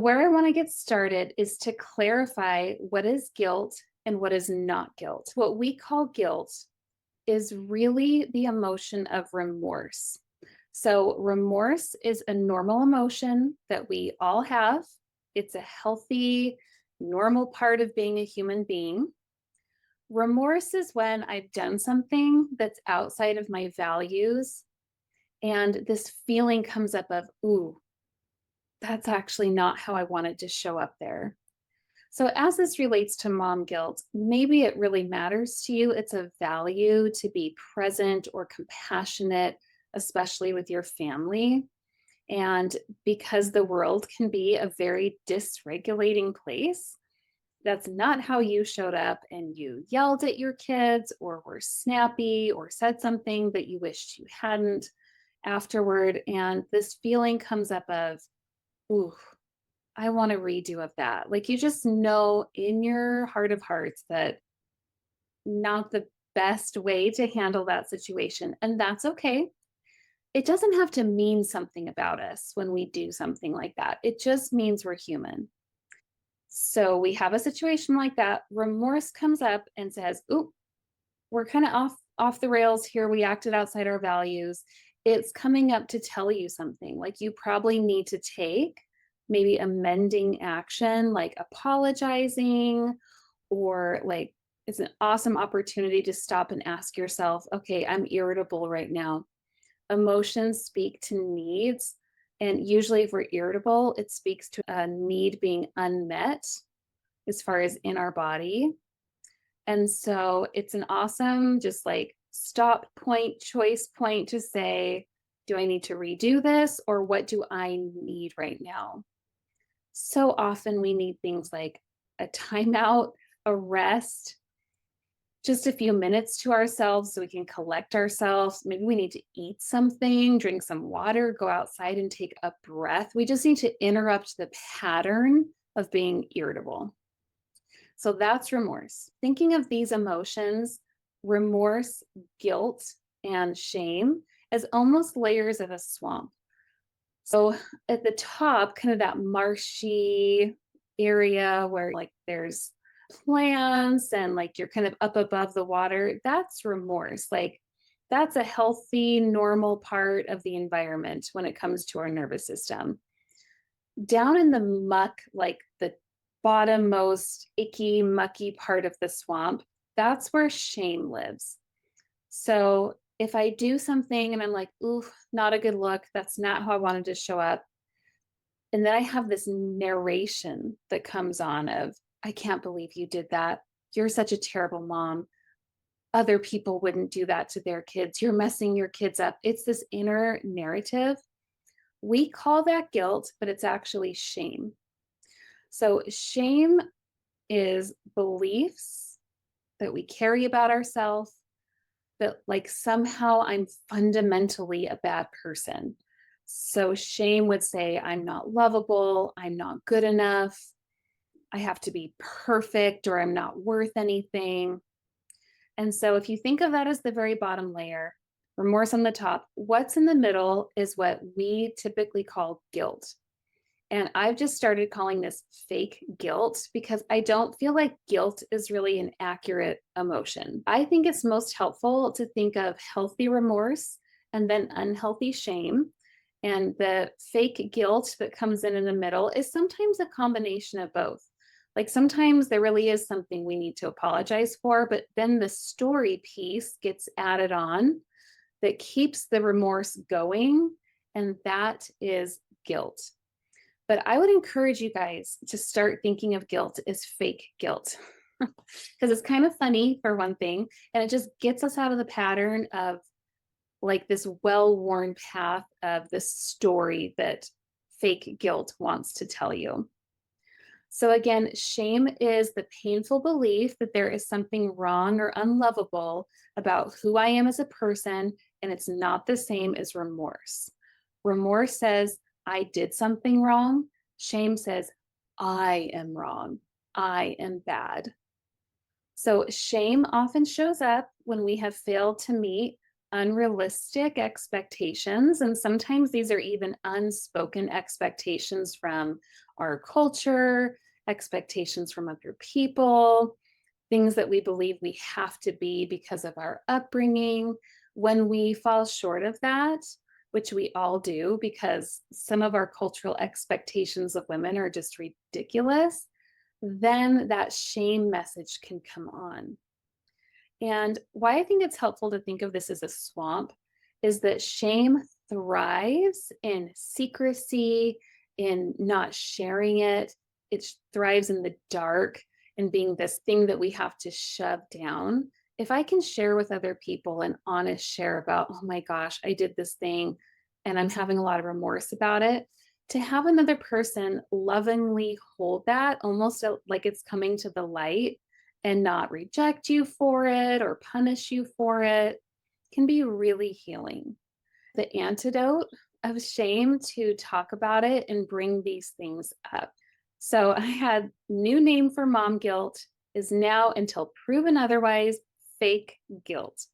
Where I want to get started is to clarify what is guilt and what is not guilt. What we call guilt is really the emotion of remorse. So, remorse is a normal emotion that we all have. It's a healthy, normal part of being a human being. Remorse is when I've done something that's outside of my values, and this feeling comes up of, ooh, that's actually not how I wanted to show up there. So, as this relates to mom guilt, maybe it really matters to you. It's a value to be present or compassionate, especially with your family. And because the world can be a very dysregulating place, that's not how you showed up and you yelled at your kids or were snappy or said something that you wished you hadn't afterward. And this feeling comes up of, ooh, I want a redo of that. Like you just know in your heart of hearts that not the best way to handle that situation. And that's okay. It doesn't have to mean something about us when we do something like that. It just means we're human. So we have a situation like that. Remorse comes up and says, "Oop, we're kind of off the rails here. We acted outside our values." It's coming up to tell you something. Like you probably need to take maybe amending action, like apologizing, or like it's an awesome opportunity to stop and ask yourself, okay, I'm irritable right now. Emotions speak to needs. And usually, if we're irritable, it speaks to a need being unmet as far as in our body. And so it's an awesome, just like stop point, choice point to say, do I need to redo this or what do I need right now? So often we need things like a timeout, a rest, just a few minutes to ourselves so we can collect ourselves. Maybe we need to eat something, drink some water, go outside and take a breath. We just need to interrupt the pattern of being irritable. So that's remorse. Thinking of these emotions, remorse, guilt, and shame, as almost layers of a swamp. So at the top, kind of that marshy area where like there's plants and like you're kind of up above the water, that's remorse. Like that's a healthy, normal part of the environment when it comes to our nervous system. Down in the muck, like the bottommost icky, mucky part of the swamp, that's where shame lives. So if I do something and I'm like, ooh, not a good look, that's not how I wanted to show up. And then I have this narration that comes on of, I can't believe you did that. You're such a terrible mom. Other people wouldn't do that to their kids. You're messing your kids up. It's this inner narrative. We call that guilt, but it's actually shame. So, shame is beliefs that we carry about ourselves that, like, somehow I'm fundamentally a bad person. So, shame would say, I'm not lovable, I'm not good enough, I have to be perfect, or I'm not worth anything. And so, if you think of that as the very bottom layer, remorse on the top, what's in the middle is what we typically call guilt. And I've just started calling this fake guilt because I don't feel like guilt is really an accurate emotion. I think it's most helpful to think of healthy remorse and then unhealthy shame. And the fake guilt that comes in the middle is sometimes a combination of both. Like sometimes there really is something we need to apologize for, but then the story piece gets added on that keeps the remorse going. And that is guilt. But I would encourage you guys to start thinking of guilt as fake guilt because it's kind of funny for one thing, and it just gets us out of the pattern of like this well worn path of this story that fake guilt wants to tell you. So, again, shame is the painful belief that there is something wrong or unlovable about who I am as a person, and it's not the same as remorse. Remorse says, I did something wrong. Shame says, I am wrong. I am bad. So, shame often shows up when we have failed to meet unrealistic expectations. And sometimes these are even unspoken expectations from our culture, expectations from other people, things that we believe we have to be because of our upbringing. When we fall short of that, which we all do, because some of our cultural expectations of women are just ridiculous, then that shame message can come on. And why I think it's helpful to think of this as a swamp is that shame thrives in secrecy, in not sharing it. It thrives in the dark and being this thing that we have to shove down. If I can share with other people an honest share about, oh my gosh, I did this thing and I'm having a lot of remorse about it, to have another person lovingly hold that almost like it's coming to the light and not reject you for it or punish you for it can be really healing. The antidote of shame to talk about it and bring these things up. So I had new name for mom guilt is now until proven otherwise fake guilt.